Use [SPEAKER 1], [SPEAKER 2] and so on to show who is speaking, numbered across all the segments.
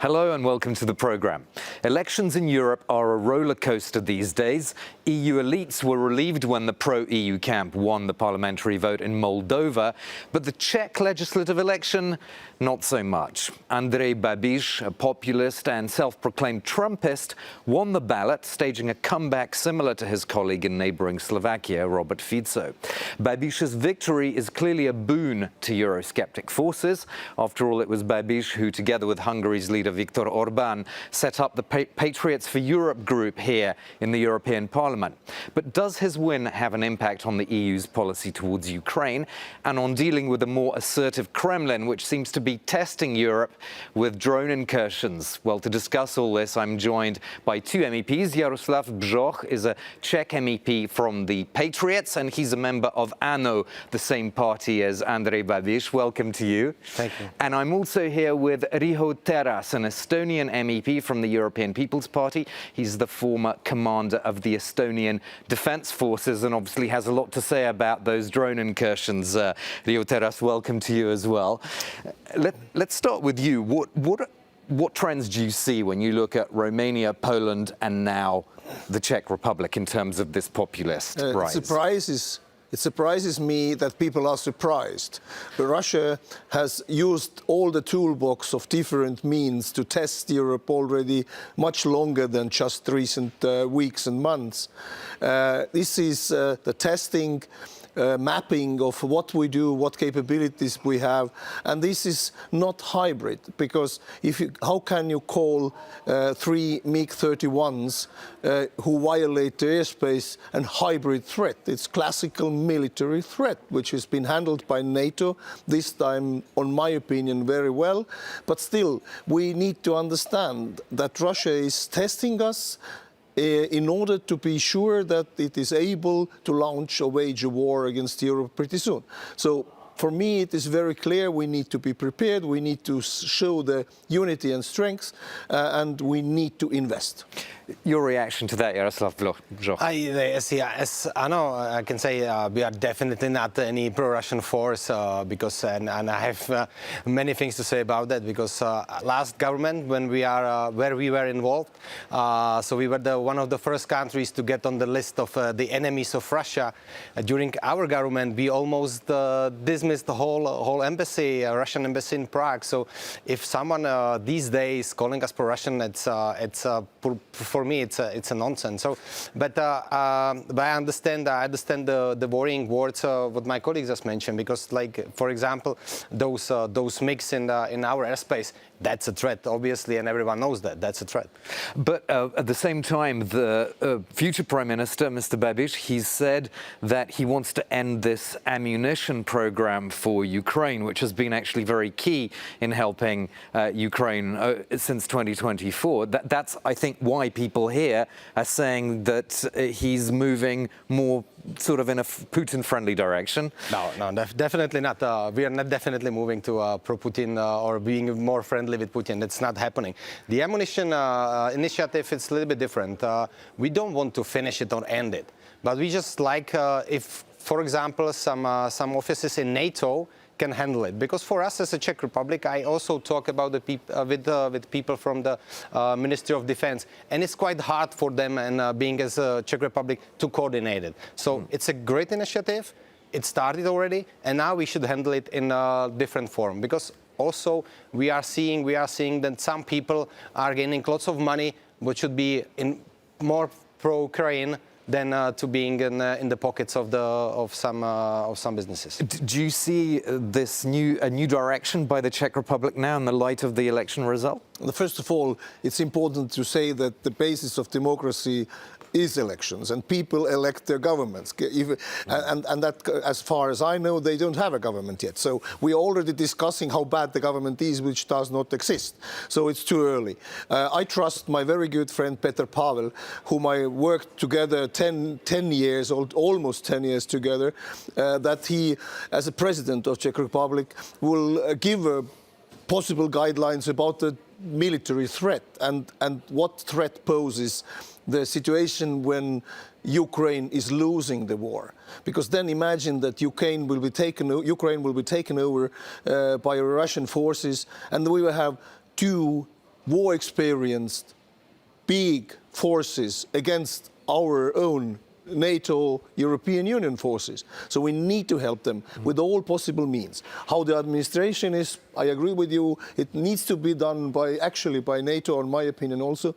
[SPEAKER 1] Hello and welcome to the programme. Elections in Europe are a roller coaster these days. EU elites were relieved when the pro-EU camp won the parliamentary vote in Moldova, but the Czech legislative election, not so much. Andrej Babiš, a populist and self-proclaimed Trumpist, won the ballot, staging a comeback similar to his colleague in neighbouring Slovakia, Robert Fico. Babiš's victory is clearly a boon to Eurosceptic forces. After all, it was Babiš who, together with Hungary's leader Viktor Orban, set up the Patriots for Europe group here in the European Parliament. But does his win have an impact on the EU's policy towards Ukraine and on dealing with a more assertive Kremlin, which seems to be testing Europe with drone incursions? Well, to discuss all this, I'm joined by two MEPs. Jaroslav Bžoch is a Czech MEP from the Patriots, and he's a member of ANO, the same party as Andrej Babiš. Welcome to you.
[SPEAKER 2] Thank you.
[SPEAKER 1] And I'm also here with Riho Teras, an Estonian MEP from the European People's Party. He's the former commander of the Estonian Defence Forces and obviously has a lot to say about those drone incursions. Riho Teras, welcome to you as well. Let's start with you. What trends do you see when you look at Romania, Poland, and now the Czech Republic in terms of this populist rise?
[SPEAKER 3] It surprises me that people are surprised. But Russia has used all the toolbox of different means to test Europe already much longer than just recent weeks and months. This is the testing, mapping of what we do, what capabilities we have, and this is not hybrid, because how can you call three MiG-31s who violate the airspace a hybrid threat? It's classical military threat, which has been handled by NATO, this time, on my opinion, very well. But still, we need to understand that Russia is testing us in order to be sure that it is able to launch or wage a war against Europe pretty soon. So for me, it is very clear we need to be prepared, we need to show the unity and strength, and we need to invest.
[SPEAKER 1] Your reaction to that, Jaroslav Bžoch?
[SPEAKER 2] As I know, I can say we are definitely not any pro-Russian force because, and I have many things to say about that, because last government, when where we were involved, so we were one of the first countries to get on the list of the enemies of Russia. During our government, we almost dismissed the whole embassy, Russian embassy in Prague. So if someone these days calling us pro-Russian, for me, it's a nonsense. So, but I understand the worrying words what my colleagues just mentioned, because, like, for example, those MiGs in our airspace, that's a threat, obviously, and everyone knows that that's a threat.
[SPEAKER 1] But at the same time, the future Prime Minister, Mr. Babiš, he said that he wants to end this ammunition program for Ukraine, which has been actually very key in helping Ukraine since 2024. That's, I think, why people here are saying that he's moving more sort of in a Putin-friendly direction.
[SPEAKER 2] No, definitely not. We are not definitely moving to pro-Putin or being more friendly with Putin. It's not happening. The ammunition initiative is a little bit different. We don't want to finish it or end it, but we just like if, for example, some offices in NATO can handle it. Because for us as a Czech Republic, I also talk about the with people from the Ministry of Defense, and it's quite hard for them, and being as a Czech Republic, to coordinate it. So it's a great initiative. It started already, and now we should handle it in a different form. Because also we are seeing that some people are gaining lots of money, which should be in more pro-Ukraine than to being in the pockets of some businesses.
[SPEAKER 1] Do you see this a new direction by the Czech Republic now in the light of the election result?
[SPEAKER 3] First of all, it's important to say that the basis of democracy is elections, and people elect their governments. And that, as far as I know, they don't have a government yet. So we're already discussing how bad the government is, which does not exist. So it's too early. I trust my very good friend Petr Pavel, whom I worked together 10 years, almost 10 years together, that he, as a president of Czech Republic, will give possible guidelines about the military threat and what threat poses the situation when Ukraine is losing the war. Because then imagine that Ukraine will be taken over by Russian forces, and we will have two war-experienced, big forces against our own NATO, European Union forces. So we need to help them with all possible means. How the administration is, I agree with you, it needs to be done by NATO, in my opinion also,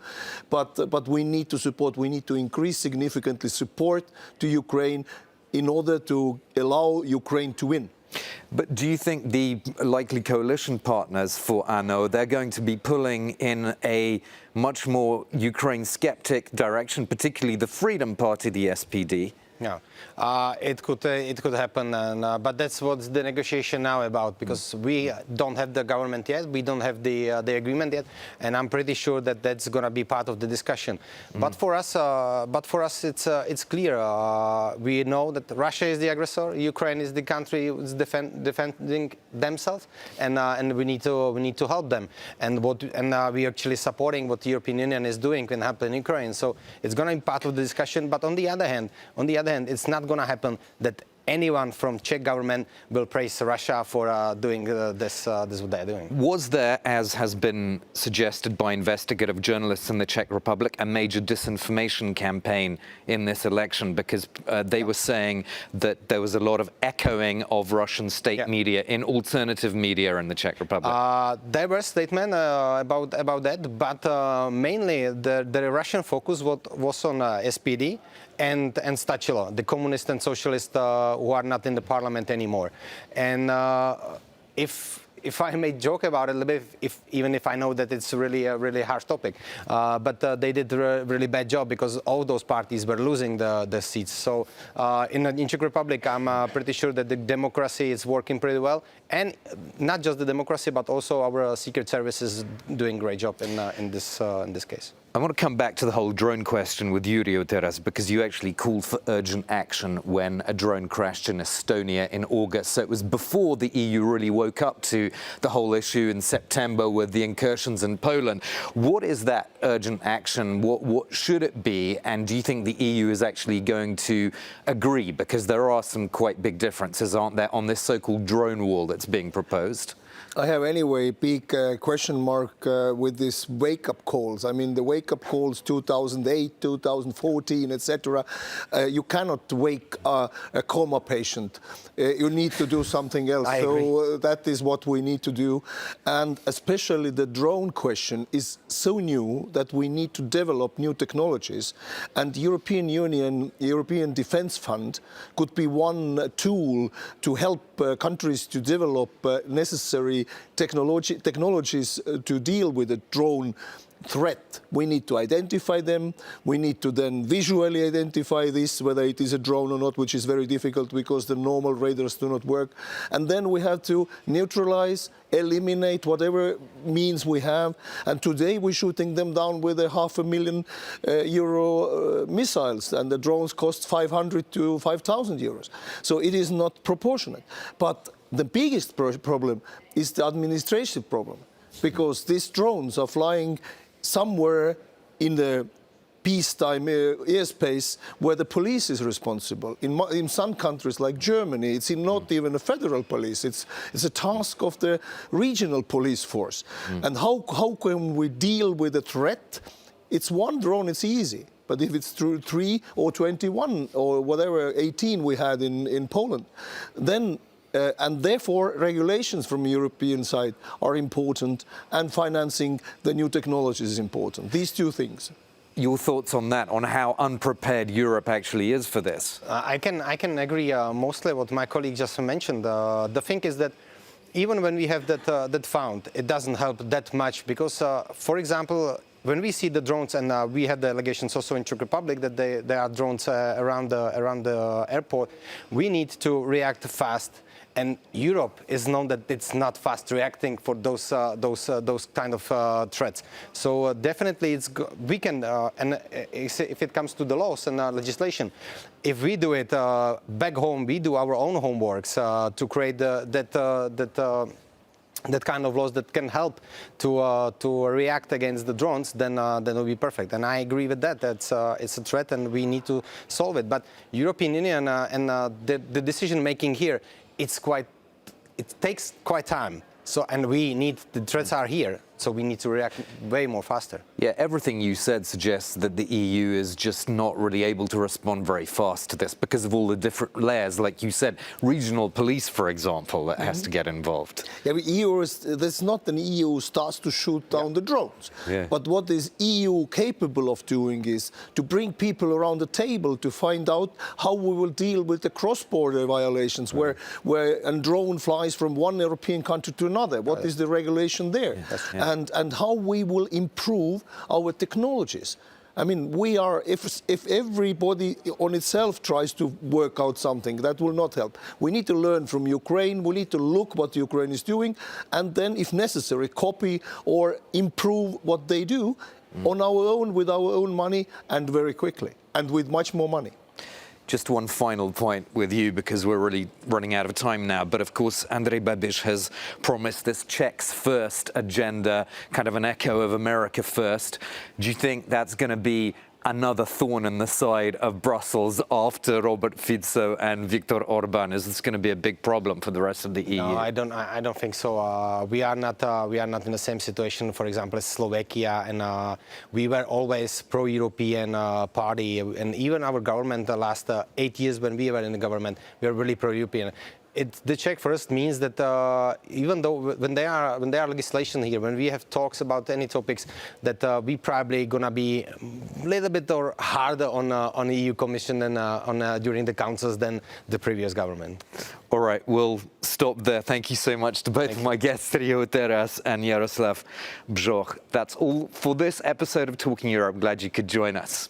[SPEAKER 3] but we need to support, we need to increase significantly support to Ukraine in order to allow Ukraine to win.
[SPEAKER 1] But do you think the likely coalition partners for ANO, they're going to be pulling in a much more Ukraine-skeptic direction, particularly the Freedom Party, the SPD?
[SPEAKER 2] Yeah, it could happen, but that's what's the negotiation now about, because we don't have the government yet, we don't have the agreement yet, and I'm pretty sure that that's going to be part of the discussion. But for us, it's clear. We know that Russia is the aggressor, Ukraine is the country who's defending themselves, and we need to help them. And we are actually supporting what the European Union is doing in helping Ukraine. So it's going to be part of the discussion. But on the other hand, it's not going to happen that anyone from Czech government will praise Russia for doing this what they're doing.
[SPEAKER 1] Was there, as has been suggested by investigative journalists in the Czech Republic, a major disinformation campaign in this election? Because they were saying that there was a lot of echoing of Russian state media in alternative media in the Czech Republic.
[SPEAKER 2] There were statements about that, but mainly the Russian focus was on SPD and Stachilo, the communist and socialist who are not in the parliament anymore. And if I may joke about it a little bit, even if I know that it's really a really harsh topic, but they did a really bad job because all those parties were losing the seats. So in Czech Republic, I'm pretty sure that the democracy is working pretty well, and not just the democracy, but also our secret services doing a great job in this case.
[SPEAKER 1] I want to come back to the whole drone question with you, Teras, because you actually called for urgent action when a drone crashed in Estonia in August. So it was before the EU really woke up to the whole issue in September with the incursions in Poland. What is that urgent action? What should it be? And do you think the EU is actually going to agree? Because there are some quite big differences, aren't there, on this so-called drone wall that's being proposed?
[SPEAKER 3] I have anyway big question mark with these wake-up calls. I mean, the wake-up calls 2008, 2014, etc. You cannot wake a coma patient. You need to do something else.
[SPEAKER 2] I agree.
[SPEAKER 3] That is what we need to do. And especially the drone question is so new that we need to develop new technologies. And European Union, European Defence Fund could be one tool to help countries to develop necessary technologies to deal with the drone threat. We need to identify them. We need to then visually identify this, whether it is a drone or not, which is very difficult because the normal radars do not work. And then we have to neutralize, eliminate whatever means we have. And today we're shooting them down with a €500,000 missiles, and the drones cost 500 to 5,000 euros. So it is not proportionate. But the biggest problem is the administrative problem, because these drones are flying somewhere in the peacetime airspace where the police is responsible. In some countries like Germany, it's not even a federal police. It's a task of the regional police force. And how can we deal with a threat? It's one drone, it's easy. But if it's 3 or 21 or whatever, 18 we had in Poland, then and therefore regulations from the European side are important, and financing the new technologies is important. These two things.
[SPEAKER 1] Your thoughts on that, on how unprepared Europe actually is for this?
[SPEAKER 2] I can agree mostly what my colleague just mentioned. The thing is that even when we have that fund, it doesn't help that much because, for example, when we see the drones, and we had the allegations also in Czech Republic that there are drones around the airport, we need to react fast. And Europe is known that it's not fast reacting for those kind of threats. So definitely we can, and if it comes to the laws and legislation, if we do it back home, we do our own homeworks to create that kind of laws that can help to react against the drones, then will be perfect. And I agree with that. It's a threat, and we need to solve it. But European Union and the decision making here, it takes quite time. So, and the threats are here. So we need to react way more faster.
[SPEAKER 1] Yeah, everything you said suggests that the EU is just not really able to respond very fast to this because of all the different layers, like you said, regional police, for example, that has to get involved.
[SPEAKER 3] Yeah, but there's not an EU who starts to shoot down the drones.
[SPEAKER 1] Yeah.
[SPEAKER 3] But what is EU capable of doing is to bring people around the table to find out how we will deal with the cross-border violations, where a drone flies from one European country to another. What is the regulation there? And how we will improve our technologies. I mean, if everybody on itself tries to work out something, that will not help. We need to learn from Ukraine, we need to look what Ukraine is doing, and then, if necessary, copy or improve what they do on our own, with our own money, and very quickly, and with much more money.
[SPEAKER 1] Just one final point with you, because we're really running out of time now. But of course, Andrej Babiš has promised this Czechs first agenda, kind of an echo of America first. Do you think that's going to be another thorn in the side of Brussels after Robert Fico and Viktor Orban? Is this going to be a big problem for the rest of the EU?
[SPEAKER 2] No, I don't think so. We are not in the same situation, for example, as Slovakia, and we were always pro-European party, and even our government the last 8 years when we were in the government, we were really pro-European. The Czech first means that even though when there are legislation here, when we have talks about any topics, that we probably gonna be a little bit or harder on the EU Commission and during the councils than the previous government.
[SPEAKER 1] All right, we'll stop there. Thank you so much to both of my guests, Rio Teras and Jaroslav Bžoch. That's all for this episode of Talking Europe. Glad you could join us.